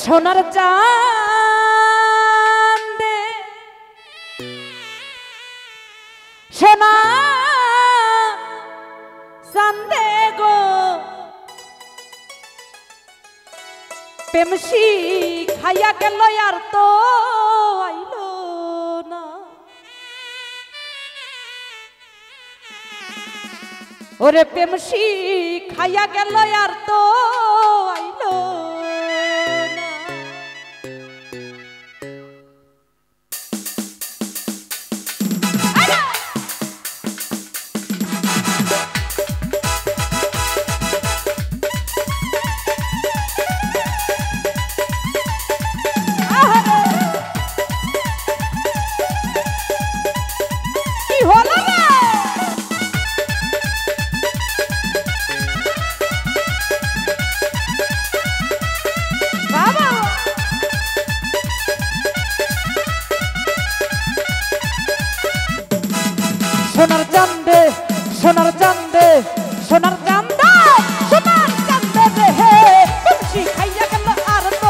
সোনার চাঁদে সোনা চাঁদে গো প্রেমসি খাইয়া গেল আর তো আইলো না। ওরে প্রেমসি খাইয়া গেল আর তো আইলো না। কি হলো না বাবা? সোনার চাঁদে সোনার চাঁদে সোনার চাঁদে সোনার চাঁদে রে হে প্রেমসি খাইয়া গেল আর তো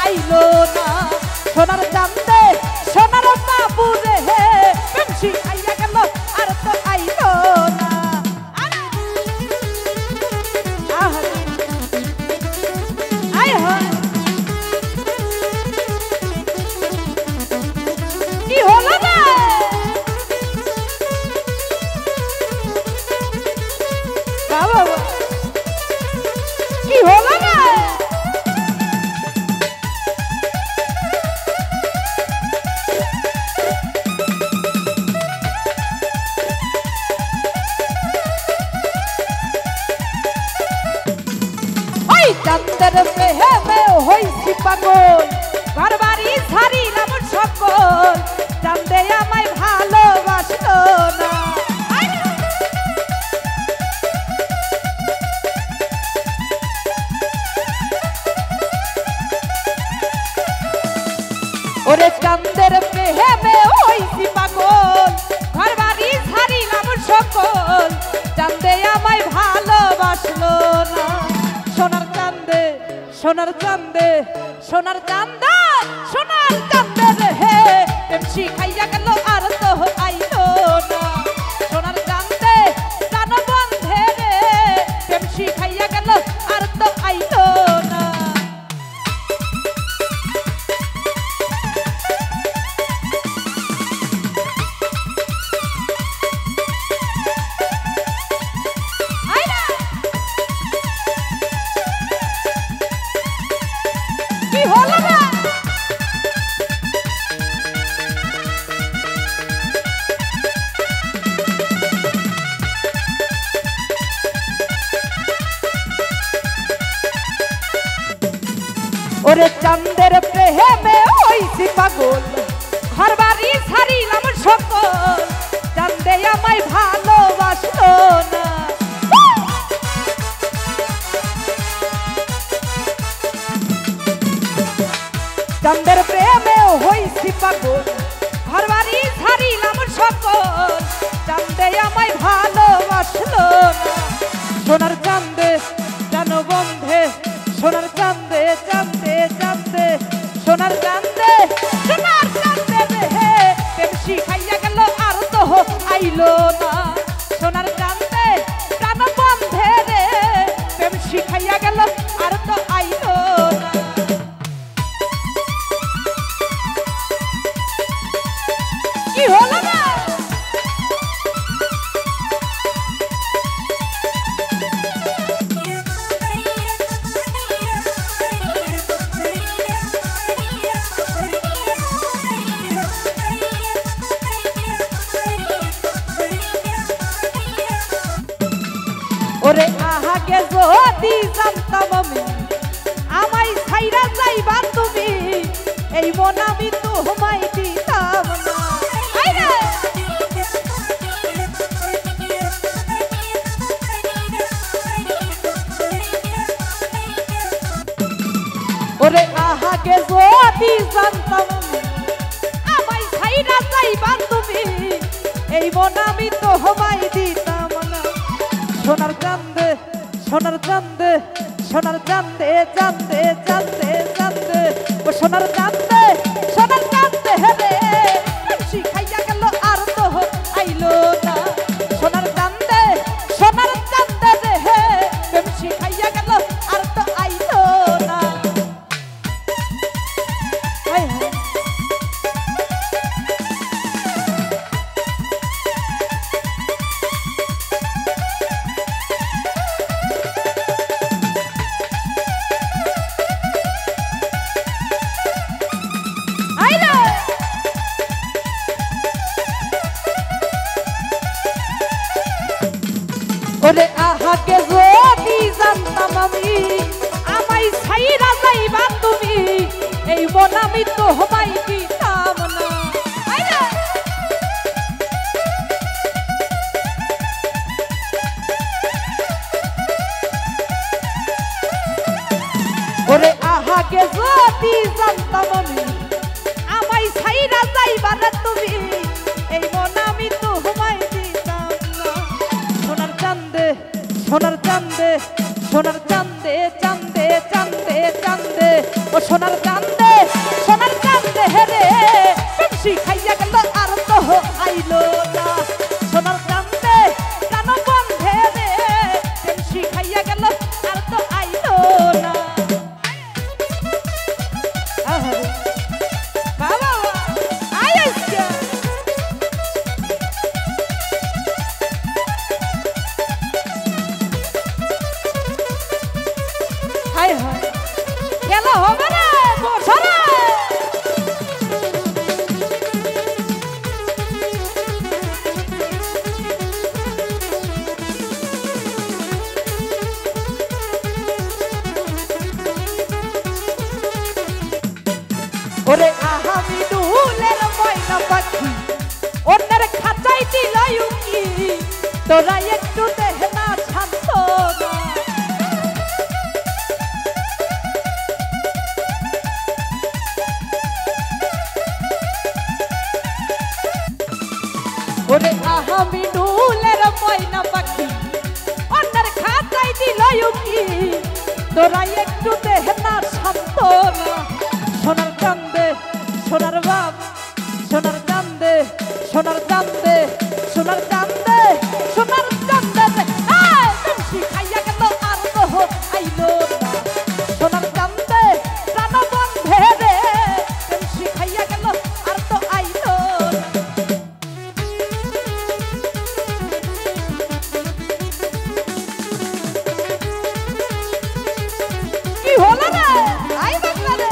আইলো না। সোনার চাঁদে সোনার বাবু রে হে প্রেমসি খাইয়া গেল আর তো আইলো না। আয় হয় কি হলো না বাবা? কি হলো না? ওই চাঁদের প্রেমে হইছি পাগল, ঘর বাড়ি ছাড়িলাম সকল, চাঁদে আমায় ভালোবাসলো না। ওরে চাঁদের প্রেমে হইছি পাগল, ঘর বাড়ি ছাড়িলাম সকল, চাঁদে আমায় ভালোবাসলো না। সোনার চাঁদে সোনার চাঁদে সোনার চাঁদে সোনার চাঁদে রে হে প্রেমসি খাইয়া গেল আর তো আইলো না। সোনার চাঁদে প্রাণ বন্ধে রে প্রেমসি খাইয়া গেল আর তো আইলো না। কি হলো না ওরে চাঁদের প্রেমে হইছি পাগল, ঘর বাড়ি ছাড়িলাম সকল, চাঁদে আমায় ভালোবাসলো না। চাঁদের প্রেমে হইছি পাগল, ঘর বাড়ি ছাড়িলাম সকল, চাঁদে আমায় ভালোবাসলো না। সোনার চাঁদে জানো বন্ধে সোনার চাঁদে চাঁদে চাঁদে সোনার চাঁদে সোনার চাঁদে রে হে প্রেমসি খাইয়া গেল আর তো আইলো না। সোনার চাঁদে প্রাণ বন্ধে রে প্রেমসি খাইয়া গেল আর তো আইলো না। কি হলো না ওরে আহাকে যদি জানতাম আমি আমায় ছাইরা যাইবা তুমি, এই মন আমি তোমায় দিতাম না। ওরে আহাকে যদি জানতাম আমি আমায় ছাইরা যাইবা তুমি, এই মন আমি তোমায় দিতাম না। সোনার চাঁদে সোনার চাঁদে সোনার চাঁদে চাঁদে চাঁদে চাঁদে সোনার চাঁদে হেরে শিখাইয়া গেল আর তো আইলো না সোনার চাঁদে রে হে প্রেম শিখাইয়া গেল আর তো আইলো না হায় হায় ওরে আহাকে যদি জানতাম আমি আমায় ছাইরা যাইবা তুমি এই মন আমি তো হবাই দিতাম না ওরে আহাকে যদি জানতাম আমি আমায় ছাইরা যাইবা না তুমি এই মন আমি তো হবাই দিতাম না সোনার চাঁদে ও সোনার চাঁদে হেরে শিখাইয়া গেল আর তো আইলো না সোনার চাঁদে প্রাণ বন্ধে রে শিখাইয়া গেল আর তো আইলো না বাবা আইসা হায় হায় খেলা হবে না বছরে ওরে আহামি দুলের ময়না পাখি ওদের খাঁচাই দিল উকি তোরা একটু দেহ না শান্ত না ওরে আহামি দুলের ময়না পাখি ওদের খাঁচাই দিল উকি তোরা একটু দেহ না শান্ত না সোনার চাঁদে সোনার বাপ সোনার চাঁদে শিখাইয়া গেল আর তো আইলো না সোনার চাঁদে প্রাণ বন্ধে রে শিখাইয়া গেল আর তো আইলো কি হলো রে আই বাংলা রে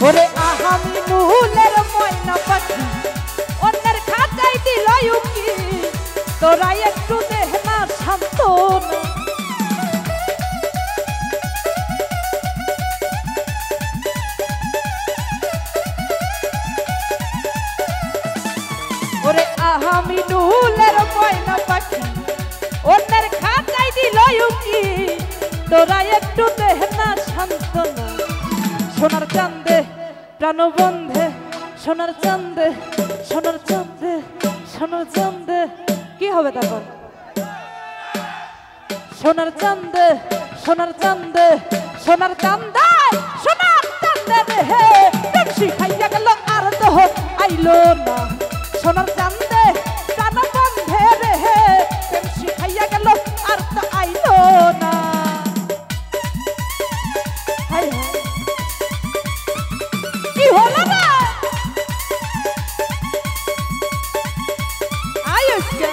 ওরে আহামি নুলের ময়না পাখি অন্যের খাঁচাই দিল উকি তোরা একটু দেহ না শান্ত না ওরে আহামি নুলের ময়না পাখি অন্যের খাঁচাই দিল উকি তোরা একটু দেহ না শান্ত না সোনার চাঁদে প্রাণ বন্ধে সোনার চাঁদে কি হবে তারপর সোনার চাঁদে রে হে শিখাইয়া গেল আর তো আইলো না সোনার চাঁদে প্রাণ বন্ধে রে হে শিখাইয়া গেল আর তো আইলো না হায় হায় কি হলো না আয়ুষ্কা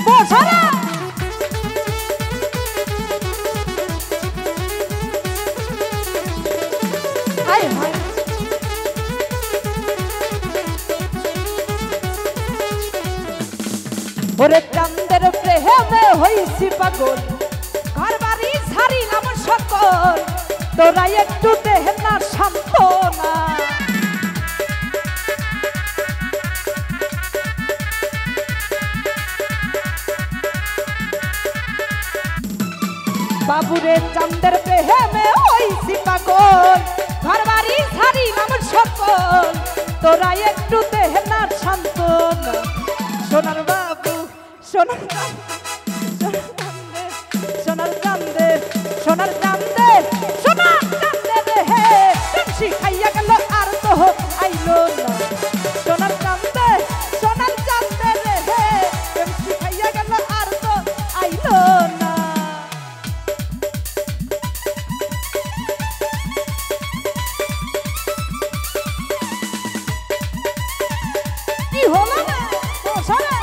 বছরা হায় হায় ওরে চাঁদের প্রেমে হইছি পাগল ঘর বাড়ি ছাড়িলাম সকল তোরা একটু দেহ না শান্ত না বাবুরে চান্দের প্রেমে হইছি পাগল ঘর বাড়ি ছাড়িলাম সকল তোরা একটু দেহ না সান্ত্বনা সোনার বাবু সোনার চান্দে সোনার চান্দে সোনার চান্দে সোনার চান্দে রে হে তুমসি খাইয়া গেল আর তো আইলো না সোনার চান্দে রে হে তুমসি খাইয়া গেল আর তো আইলো না কি হলো না তো সারা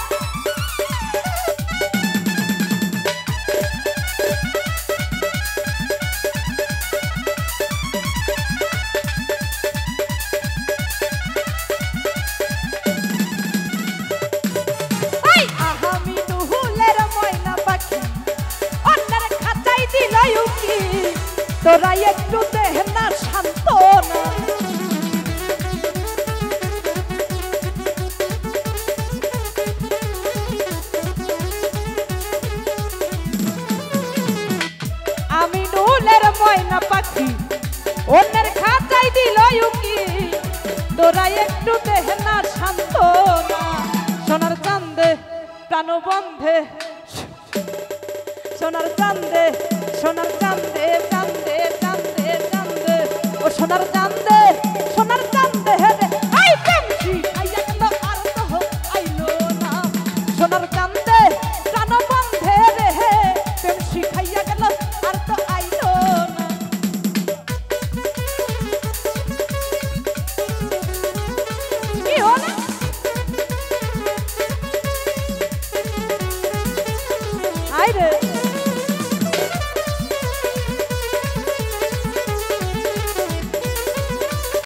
তোরা একটু দেহ না সান্ত্বনা আমি নুলের ময়না পাখি অন্যের খাঁচাই দিল উকি তোরা একটু দেহ না সান্ত্বনা সোনার চান্দে প্রাণবন্ধে সোনার চান্দে সোনার চান্দে চান্দে চান্দে চান্দে ও সোনার চান্দে হে রে আই পেমসি আইয়া গেল আর তো আইলো না সোনার চান্দে প্রাণ বন্ধে রে হে পেমসি খাইয়া গেল আর তো আইলো না কি হলো আই রে